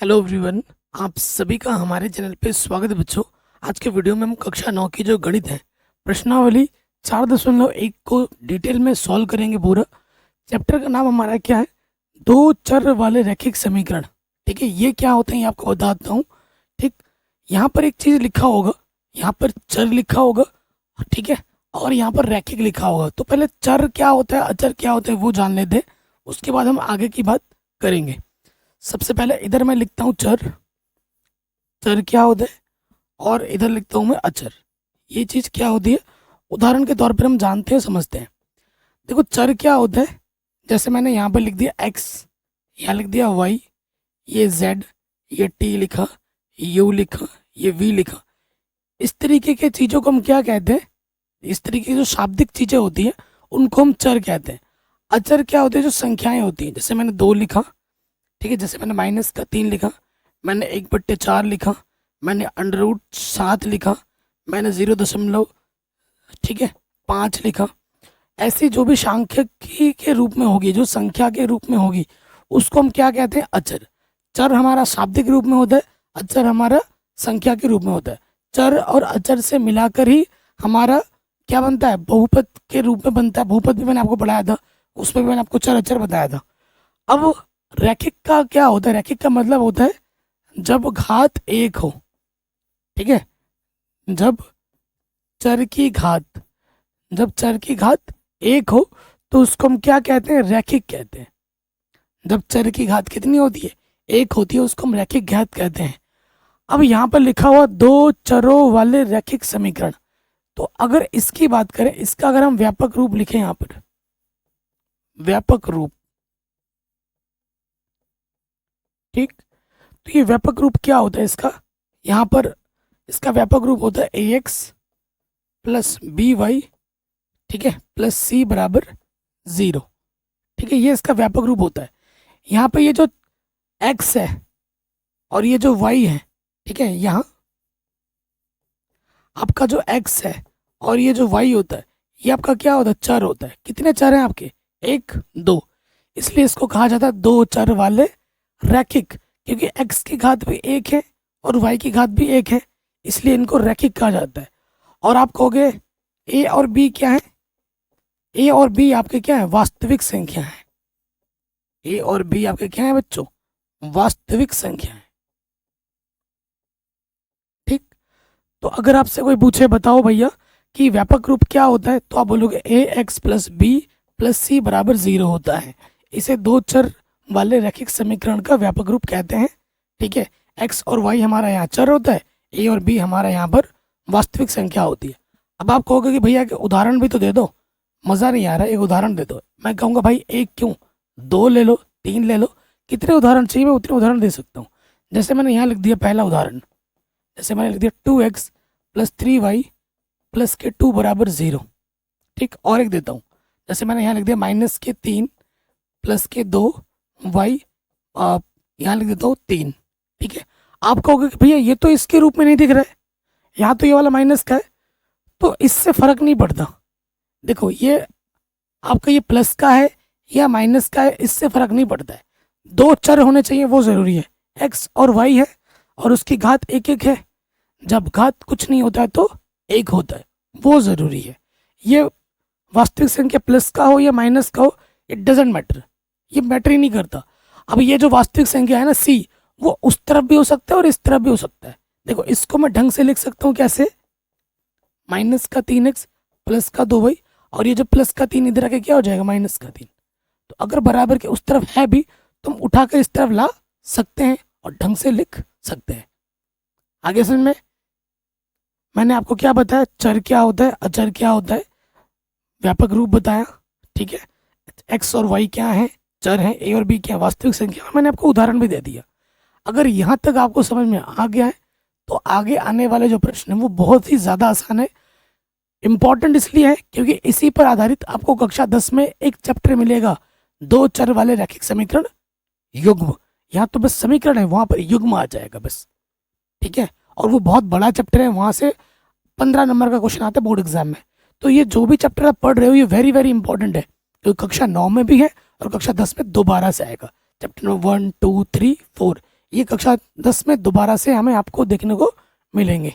Hello everyone. आप सभी का हमारे चैनल पे स्वागत है बच्चों। आज के वीडियो में हम कक्षा 9 की जो गणित है प्रश्नावली 4.1 को डिटेल में सॉल्व करेंगे। पूरा चैप्टर का नाम हमारा क्या है? दो चर वाले रैखिक समीकरण। ठीक है, ये क्या होते हैं ये आपको बताता हूँ। ठीक, यहाँ पर एक चीज़ लिखा होगा, यहाँ पर चर लिखा होगा, ठीक है, और यहाँ पर रैखिक लिखा होगा। तो पहले चर क्या होता है, अचर क्या होता है वो जान लेते हैं, उसके बाद हम आगे की बात करेंगे। सबसे पहले इधर मैं लिखता हूँ चर, चर क्या होता है, और इधर लिखता हूँ मैं अचर। ये चीज़ क्या होती है उदाहरण के तौर पर हम जानते हैं, समझते हैं। देखो चर क्या होता है, जैसे मैंने यहाँ पर लिख दिया x, यहाँ लिख दिया y, ये z, ये t लिखा, u लिखा, ये v लिखा। इस तरीके के चीज़ों को हम क्या कहते हैं? इस तरीके की जो शाब्दिक चीज़ें होती हैं उनको हम चर कहते हैं। अचर क्या होते हैं? जो संख्याएं होती हैं, जैसे मैंने 2 लिखा, ठीक है, जैसे मैंने -3 लिखा, मैंने 1/4 लिखा, मैंने √7 लिखा, मैंने 0. ठीक है 5 लिखा। ऐसी जो भी सांख्यिकी के रूप में होगी, जो संख्या के रूप में होगी, उसको हम क्या कहते हैं? अचर। चर हमारा शाब्दिक रूप में होता है, अचर हमारा संख्या के रूप में होता है। चर और अचर से मिलाकर ही हमारा क्या बनता है? बहुपद के रूप में बनता है। बहुपद भी मैंने आपको पढ़ाया था, उसमें भी मैंने आपको चर अचर बताया था। अब रैखिक का क्या होता है? रैखिक का मतलब होता है जब घात एक हो, ठीक है, जब चर की घात, जब चर की घात एक हो तो उसको हम क्या कहते हैं? रैखिक कहते हैं। जब चर की घात कितनी होती है? एक होती है, उसको हम रैखिक घात कहते हैं। अब यहाँ पर लिखा हुआ दो चरों वाले रैखिक समीकरण, तो अगर इसकी बात करें, इसका अगर हम व्यापक रूप लिखें, यहाँ पर व्यापक रूप, ठीक, तो ये व्यापक रूप क्या होता है इसका? यहाँ पर इसका व्यापक रूप होता है ax प्लस by, ठीक है, प्लस c बराबर 0। ठीक है, ये इसका व्यापक रूप होता है। यहाँ पे ये जो x है और ये जो y है, ठीक है, यहाँ आपका जो x है और ये जो y होता है, ये आपका क्या होता है? चर होता है। कितने चर हैं आपके? 1 2, इसलिए इसको कहा जाता है दो चर वाले रैखिक, क्योंकि x की घात भी 1 है और y की घात भी 1 है, इसलिए इनको रैखिक कहा जाता है। और आप कहोगे a और b क्या है? a और b आपके क्या है? वास्तविक संख्या है। a और b आपके क्या है बच्चों? वास्तविक संख्या है। ठीक, तो अगर आपसे कोई पूछे बताओ भैया कि व्यापक रूप क्या होता है, तो आप बोलोगे ax plus B plus c बराबर 0 होता है। इसे दो चर वाले रैखिक समीकरण का व्यापक रूप कहते हैं। ठीक है, x और y हमारा यहाँ चर होता है, a और b हमारा यहाँ पर वास्तविक संख्या होती है। अब आप कहोगे कि भैया के उदाहरण भी तो दे दो, मज़ा नहीं आ रहा, एक उदाहरण दे दो। मैं कहूँगा भाई एक क्यों, 2 ले लो, 3 ले लो, कितने उदाहरण चाहिए मैं उतने उदाहरण दे सकता हूँ। जैसे मैंने यहाँ लिख दिया पहला उदाहरण, जैसे मैंने लिख दिया 2x प्लस 3y प्लस के 2 बराबर 0। ठीक, और एक देता हूँ, जैसे मैंने यहाँ लिख दिया -3 प्लस के 2y, यहाँ लिख देता हूँ 3। ठीक है, आप कहोगे कि भैया ये तो इसके रूप में नहीं दिख रहा है, यहाँ तो ये वाला माइनस का है, तो इससे फर्क नहीं पड़ता। देखो ये आपका ये प्लस का है या माइनस का है, इससे फर्क नहीं पड़ता है। दो चर होने चाहिए वो जरूरी है, x और y है और उसकी घात 1 है। जब घात कुछ नहीं होता है तो 1 होता है, वो जरूरी है। ये वास्तविक संख्या प्लस का हो या माइनस का हो, इट डजेंट मैटर, ये मैटर ही नहीं करता। अब ये जो वास्तविक संख्या है ना c, वो उस तरफ भी हो सकता है और इस तरफ भी हो सकता है। देखो इसको मैं ढंग से लिख सकता हूँ, कैसे? -3x प्लस का 2y, और ये जो प्लस का 3 इधर आके क्या हो जाएगा? -3। तो अगर बराबर के उस तरफ है भी तो हम उठा कर इस तरफ ला सकते हैं और ढंग से लिख सकते हैं। आगे समझ में? मैंने आपको क्या बताया? चर क्या होता है, अचर क्या होता है, व्यापक रूप बताया। ठीक है, x और y क्या है? चर हैं। a और b क्या है? वास्तविक संख्या। मैंने आपको उदाहरण भी दे दिया। अगर यहाँ तक आपको समझ में आ गया है तो आगे आने वाले जो प्रश्न है वो बहुत ही ज़्यादा आसान है। इम्पॉर्टेंट इसलिए है क्योंकि इसी पर आधारित आपको कक्षा 10 में एक चैप्टर मिलेगा, दो चर वाले रैखिक समीकरण युग्म। यहाँ तो बस समीकरण है, वहां पर युग्म आ जाएगा बस। ठीक है, और वो बहुत बड़ा चैप्टर है, वहां से 15 नंबर का क्वेश्चन आता है बोर्ड एग्जाम में। तो ये जो भी चैप्टर आप पढ़ रहे हो ये वेरी वेरी इंपॉर्टेंट है, क्योंकि कक्षा 9 में भी है और कक्षा 10 में दोबारा से आएगा। चैप्टर नंबर 1 2 3 4 ये कक्षा 10 में दोबारा से हमें आपको देखने को मिलेंगे।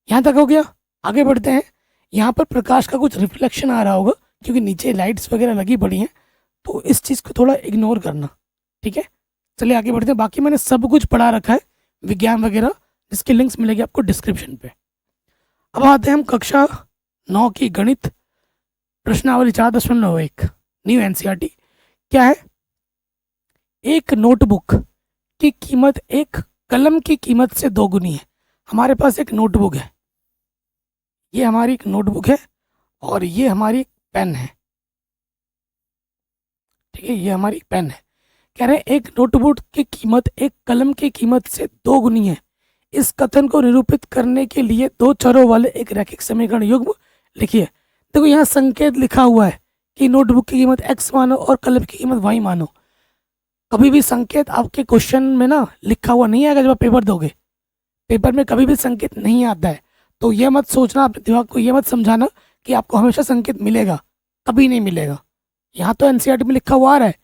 यहाँ तक हो गया। आगे बढ़ते हैं। यहाँ पर प्रकाश का कुछ रिफ्लेक्शन आ रहा होगा क्योंकि नीचे लाइट्स वगैरह लगी पड़ी हैं, तो इस चीज़ को थोड़ा इग्नोर करना, ठीक है। चलिए आगे बढ़ते हैं। बाकी मैंने सब कुछ पढ़ा रखा है, विज्ञान वगैरह, जिसकी लिंक्स मिलेगी आपको डिस्क्रिप्शन पे। अब आते हैं हम कक्षा 9 की गणित प्रश्नावली 4.1 न्यू एनसीईआरटी। क्या है? एक नोटबुक की कीमत एक कलम की कीमत से दोगुनी है। हमारे पास एक नोटबुक है, ये हमारी एक नोटबुक है और ये हमारी पेन है, ठीक है, ये हमारी पेन है। कह रहे हैं एक नोटबुक की कीमत एक कलम की कीमत से दोगुनी है। इस कथन को निरूपित करने के लिए दो चरों वाले एक रैखिक समीकरण युग्म लिखिए। देखो यहाँ संकेत लिखा हुआ है कि नोटबुक की कीमत x मानो और कलम की कीमत y मानो। कभी भी संकेत आपके क्वेश्चन में ना लिखा हुआ नहीं आएगा। जब आप पेपर दोगे, पेपर में कभी भी संकेत नहीं आता है, तो ये मत सोचना, अपने दिमाग को ये मत समझाना कि आपको हमेशा संकेत मिलेगा, कभी नहीं मिलेगा। यहाँ तो एनसीईआरटी में लिखा हुआ आ रहा है,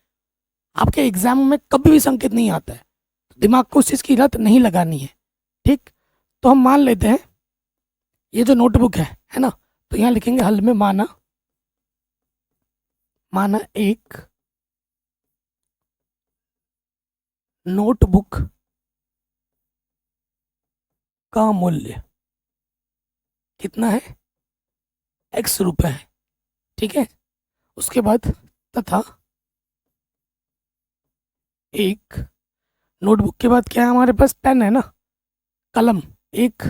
आपके एग्जाम में कभी भी संकेत नहीं आता है, तो दिमाग को उस चीज़ की लत नहीं लगानी है, ठीक। तो हम मान लेते हैं ये जो नोटबुक है ना, तो यहाँ लिखेंगे हल में माना एक नोटबुक का मूल्य कितना है? x रुपए है, ठीक है। उसके बाद तथा एक नोटबुक के बाद क्या है हमारे पास? पेन है ना, कलम, एक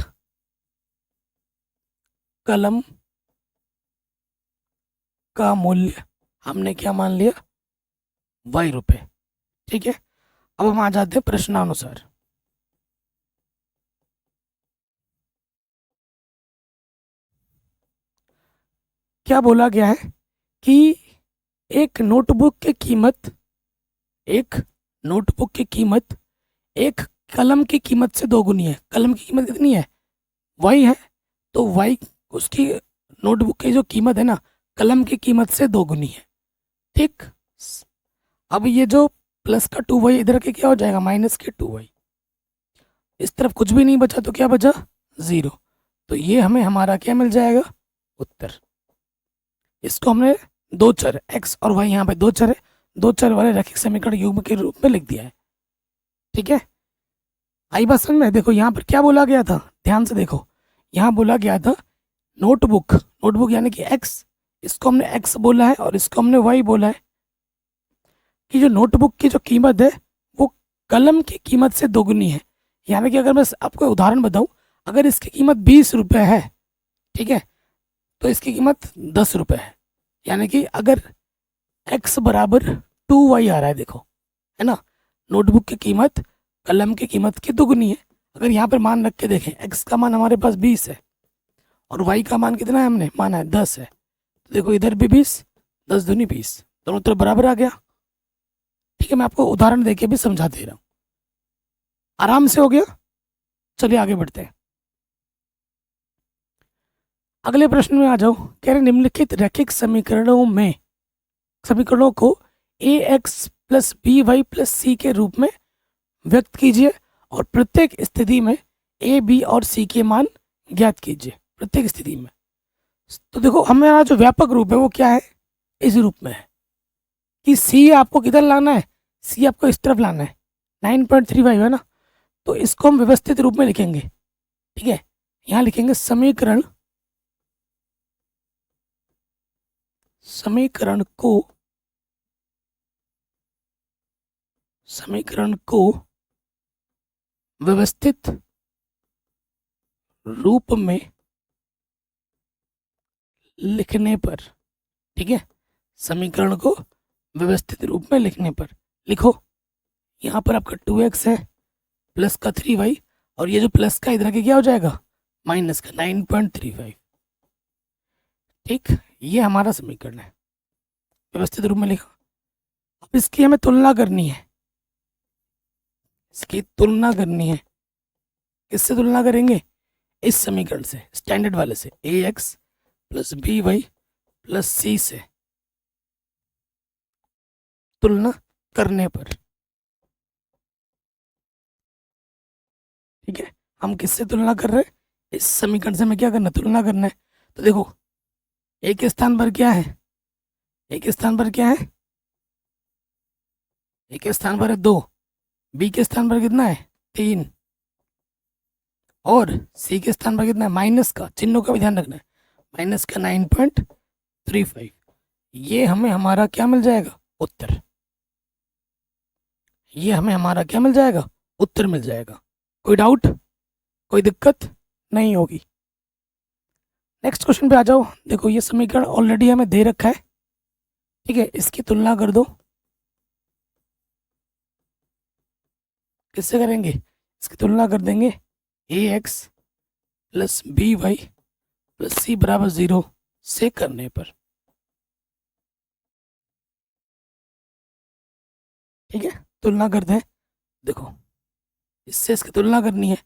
कलम का मूल्य हमने क्या मान लिया? y रुपए, ठीक है। अब हम आ जाते हैं प्रश्नानुसार। क्या बोला गया है कि एक नोटबुक की कीमत एक कलम की कीमत से दोगुनी है। कलम की कीमत कितनी है? y है, तो y उसकी नोटबुक की जो कीमत है ना, कलम की कीमत से दोगुनी है, ठीक। अब ये जो प्लस का 2y इधर के क्या हो जाएगा? माइनस के 2y। इस तरफ कुछ भी नहीं बचा तो क्या बचा? 0। तो ये हमें हमारा क्या मिल जाएगा? उत्तर। इसको हमने दो चर x और y, यहाँ पे दो चर है, दो चर वाले रैखिक समीकरण युग्म के रूप में लिख दिया है, ठीक है। आई बात समझ में? देखो यहाँ पर क्या बोला गया था, ध्यान से देखो। यहाँ बोला गया था नोटबुक यानी कि x, इसको हमने x बोला है और इसको हमने y बोला है कि जो नोटबुक की जो कीमत है वो कलम की कीमत से दोगुनी है। यानी कि अगर मैं आपको उदाहरण बताऊं, अगर इसकी कीमत 20 रुपये है, ठीक है, तो इसकी कीमत 10 रुपये है। यानी कि अगर x बराबर 2y आ रहा है, देखो, है ना, नोटबुक की कीमत कलम की कीमत की दोगुनी है। अगर यहाँ पर मान रख के देखें, x का मान हमारे पास 20 है और y का मान कितना है? हमने माना है 10 है, तो देखो इधर भी 20, 10 दूनी 20, दोनों तरफ बराबर आ गया, ठीक है। मैं आपको उदाहरण देके भी समझा दे रहा हूँ, आराम से हो गया। चलिए आगे बढ़ते हैं, अगले प्रश्न में आ जाओ। कह रहे निम्नलिखित रैखिक समीकरणों को ax plus B Y plus C के रूप में व्यक्त कीजिए और प्रत्येक स्थिति में a b और c के मान ज्ञात कीजिए। प्रत्येक स्थिति में, तो देखो हमारा जो व्यापक रूप है वो क्या है? इस रूप में है कि c आपको किधर लाना है? c आपको इस तरफ लाना है, 9.35 है ना, तो इसको हम व्यवस्थित रूप में लिखेंगे, ठीक है। यहाँ लिखेंगे समीकरण को व्यवस्थित रूप में लिखने पर, ठीक है, समीकरण को व्यवस्थित रूप में लिखने पर लिखो। यहाँ पर आपका 2x है प्लस का 3y और ये जो प्लस का इधर के क्या हो जाएगा? माइनस का 9.35, ठीक। ये हमारा समीकरण है, व्यवस्थित रूप में लिखा। अब इसकी हमें तुलना करनी है, किससे तुलना करेंगे? इस समीकरण से, स्टैंडर्ड वाले से, ax plus B Y plus C से तुलना करने पर ठीक है, हम किससे तुलना कर रहे हैं? इस समीकरण से हमें क्या करना है? तुलना करना है। तो देखो ए के स्थान पर क्या है? ए के स्थान पर क्या है? ए के स्थान पर है 2, बी के स्थान पर कितना है? 3, और सी के स्थान पर कितना है? माइनस का, चिन्हों का भी ध्यान रखना है, माइनस का 9.35। ये हमें हमारा क्या मिल जाएगा? उत्तर। ये हमें हमारा क्या मिल जाएगा? उत्तर मिल जाएगा। कोई डाउट, कोई दिक्कत नहीं होगी। नेक्स्ट क्वेश्चन पे आ जाओ। देखो ये समीकरण ऑलरेडी हमें दे रखा है, ठीक है, इसकी तुलना कर दो। किससे करेंगे? इसकी तुलना कर देंगे A X plus B Y plus C बराबर 0 से करने पर। ठीक है, तुलना करते हैं। देखो इससे इसकी तुलना करनी है।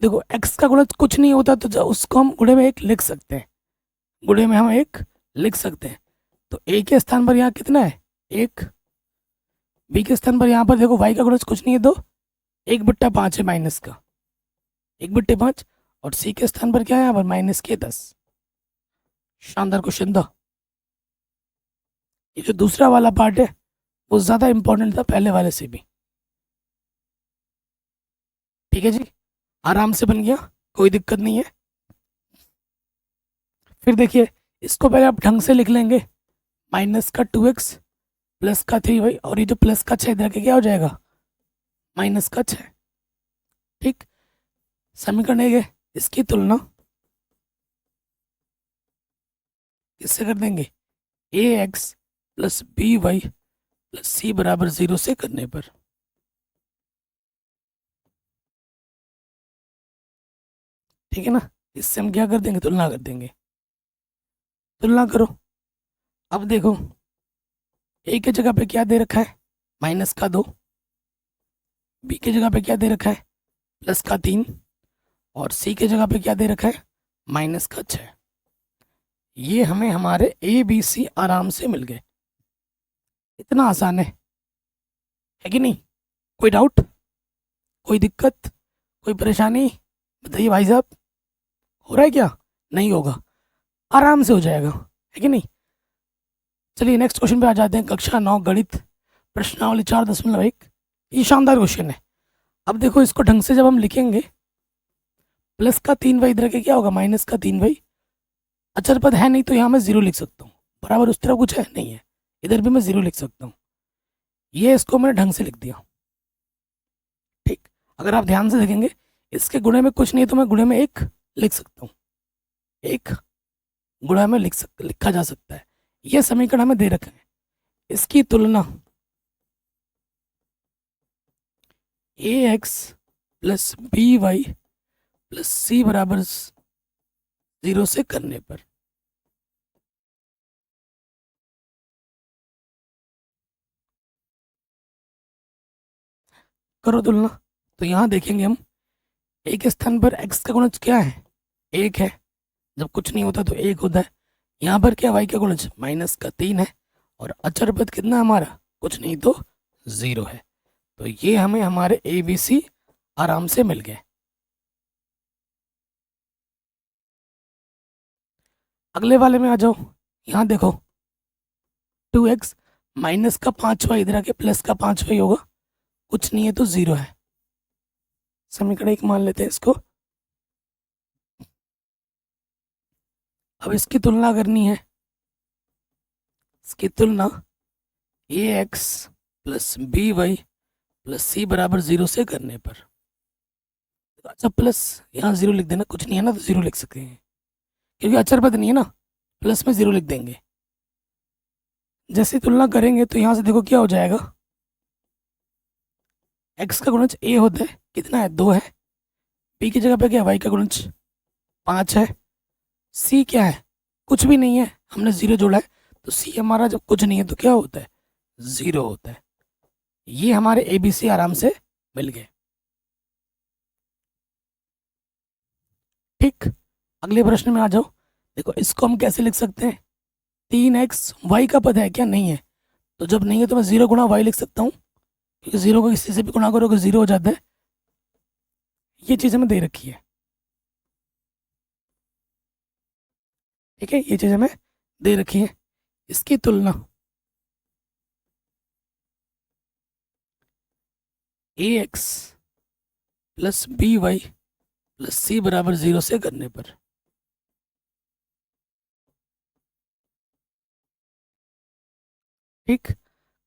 देखो x का गुणज कुछ नहीं होता, तो उसको हम गुणे में एक लिख सकते हैं, गुणे में हम एक लिख सकते हैं। तो a के स्थान पर यहाँ कितना है? 1, b के स्थान पर यहाँ पर देखो y का गुणज कुछ नहीं है, तो 1/5 है माइनस का, 1/5, और c के स्थान पर क्या है यहाँ पर? माइनस के 10। शानदार क्वेश्चन था। ये जो दूसरा वाला पार्ट है वो ज़्यादा इंपॉर्टेंट था पहले वाले से भी। ठीक है जी, आराम से बन गया, कोई दिक्कत नहीं है। फिर देखिए इसको पहले आप ढंग से लिख लेंगे, माइनस का 2x प्लस का 3y, और ये जो प्लस का 6 इधर के क्या हो जाएगा? माइनस का 6। ठीक, समीकरण 1 है, इसकी तुलना किससे कर देंगे? A X plus B Y plus C बराबर 0 से करने पर। ठीक है ना, इससे हम क्या कर देंगे? तुलना कर देंगे। तुलना करो। अब देखो ए की जगह पे क्या दे रखा है? माइनस का 2, बी की जगह पे क्या दे रखा है? प्लस का 3, और सी की जगह पे क्या दे रखा है? माइनस का 6। ये हमें हमारे ए बी सी आराम से मिल गए। इतना आसान है कि नहीं? कोई डाउट, कोई दिक्कत, कोई परेशानी बताइए भाई साहब। हो रहा है क्या? नहीं होगा, आराम से हो जाएगा, है कि नहीं? चलिए नेक्स्ट क्वेश्चन पे आ जाते हैं। कक्षा 9 गणित, प्रश्नावली 4.1। ये शानदार क्वेश्चन है। अब देखो इसको ढंग से जब हम लिखेंगे, प्लस का 3y इधर के क्या होगा? माइनस का 3y। अचर पद है नहीं तो यहाँ मैं 0 लिख सकता हूँ, बराबर उस तरफ कुछ है नहीं है, इधर भी मैं 0 लिख सकता हूँ। ये इसको मैंने ढंग से लिख दिया। ठीक, अगर आप ध्यान से देखेंगे इसके गुणे में कुछ नहीं है, तो मैं गुणे में 1 लिख सकता हूँ, 1 गुणा में लिखा जा सकता है। ये समीकरण हमें दे रखा है, इसकी तुलना A X plus B Y plus C बराबर 0 से करने पर। करो तुलना। तो यहाँ देखेंगे हम एक स्थान पर x का गुणज क्या है? 1 है, जब कुछ नहीं होता तो 1 होता है। यहाँ पर क्या y का गुणज? माइनस का 3 है, और अचर पद कितना हमारा? कुछ नहीं तो 0 है। तो ये हमें हमारे ए बी सी आराम से मिल गए। अगले वाले में आ जाओ। यहाँ देखो 2x माइनस का 5y इधर आके प्लस का 5y होगा, कुछ नहीं है तो 0 है। समीकरण 1 मान लेते हैं इसको। अब इसकी तुलना करनी है, इसकी तुलना A X plus B Y plus C बराबर 0 से करने पर। अच्छा प्लस यहाँ 0 लिख देना, कुछ नहीं है ना तो 0 लिख सकते हैं, क्योंकि अचर पद नहीं है ना, प्लस में 0 लिख देंगे। जैसे तुलना करेंगे तो यहाँ से देखो क्या हो जाएगा? x का गुणज a होता है, कितना है? 2 है। b की जगह पे क्या? y का गुणज 5 है। c क्या है? कुछ भी नहीं है, हमने 0 जोड़ा है, तो c हमारा जब कुछ नहीं है तो क्या होता है? 0 होता है। ये हमारे ए बी सी आराम से मिल गए। ठीक, अगले प्रश्न में आ जाओ। देखो इसको हम कैसे लिख सकते हैं? 3x y का पद है क्या? नहीं है, तो जब नहीं है तो मैं 0 गुणा y लिख सकता हूँ, क्योंकि 0 को किसी से भी गुणा करोगे 0 हो जाता है। ये चीज़ हमें दे रखी है, ठीक है, ये चीज़ हमें दे रखी है। इसकी तुलना A X plus B Y plus C बराबर 0 से करने पर ठीक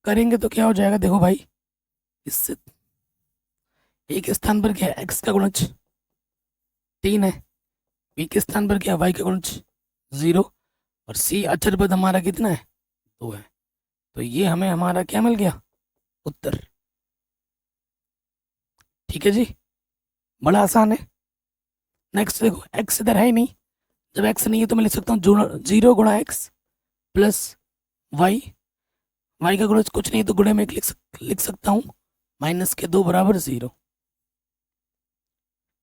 करेंगे तो क्या हो जाएगा, देखो भाई, इससे ए के स्थान पर क्या है, एक्स का गुणज 3 है, बी के स्थान पर क्या है, वाई का गुणज 0, और सी अचर पद हमारा कितना है, 2 है। तो ये हमें हमारा क्या मिल गया, उत्तर। ठीक है जी, बड़ा आसान है। नेक्स्ट देखो, एक्स इधर है ही नहीं, जब एक्स नहीं है तो मैं लिख सकता हूँ 0 गुणा एक्स प्लस वाई, वाई का गुणज कुछ नहीं तो गुणे में एक लिख सकता हूँ माइनस के 2 बराबर 0।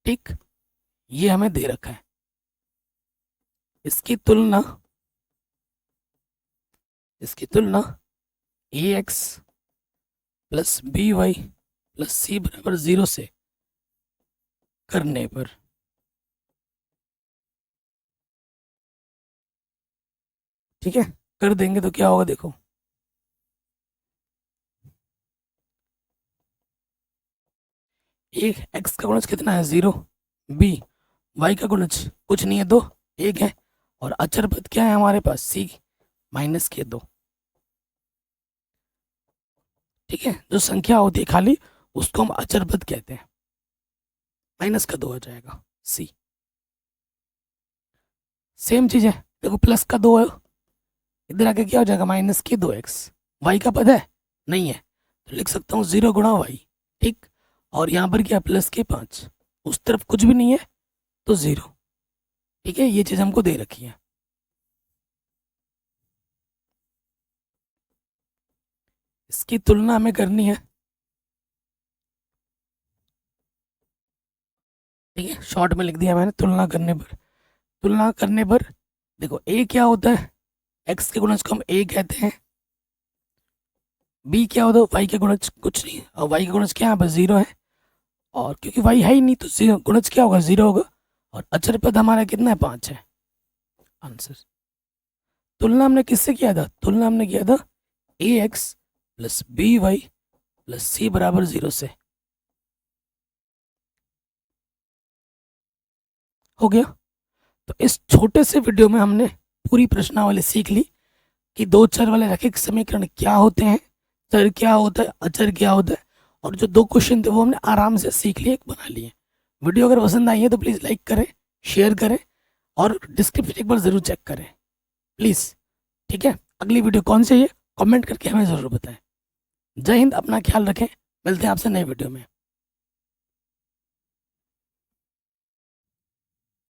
ठीक, ये हमें दे रखा है। इसकी तुलना A X plus B Y plus C बराबर 0 से करने पर ठीक है, कर देंगे तो क्या होगा, देखो एक एक्स का गुणज कितना है 0, बी वाई का गुणज कुछ नहीं है 2, 1 है, और अचर पद क्या है हमारे पास, सी माइनस के 2। ठीक है, जो संख्या होती है खाली उसको हम अचर पद कहते हैं, माइनस का 2 आ जाएगा सी। सेम चीज है, देखो प्लस का 2 है, इधर आके क्या हो जाएगा, माइनस के 2x, वाई का पद है नहीं है तो लिख सकता हूँ 0 गुणा वाई। ठीक, और यहाँ पर क्या, प्लस के 5, उस तरफ कुछ भी नहीं है तो 0। ठीक है, ये चीज हमको दे रखी है। इसकी तुलना हमें करनी है, ठीक है, शॉर्ट में लिख दिया मैंने, तुलना करने पर देखो ए क्या होता है, एक्स के गुणज को हम ए कहते हैं, बी क्या होता है, वाई के गुणज कुछ नहीं, और वाई का गुणज क्या है, बस 0 है, और क्योंकि वाई है ही नहीं तो 0 गुणज क्या होगा, 0 होगा, और अचर पद हमारा कितना है, 5 है आंसर। तुलना हमने किससे किया था, तुलना हमने किया था A X plus B Y plus C बराबर 0 से। हो गया। तो इस छोटे से वीडियो में हमने पूरी प्रश्नावली सीख ली कि दो चर वाले रैखिक समीकरण क्या होते हैं, चर क्या होता है, अचर क्या होता है, और जो 2 क्वेश्चन थे वो हमने आराम से सीख लिए, एक बना लिए। वीडियो अगर पसंद आई है तो प्लीज़ लाइक करें, शेयर करें, और डिस्क्रिप्शन एक बार ज़रूर चेक करें प्लीज़। ठीक है, अगली वीडियो कौन सी है कमेंट करके हमें ज़रूर बताएं। जय हिंद, अपना ख्याल रखें, मिलते हैं आपसे नए वीडियो में।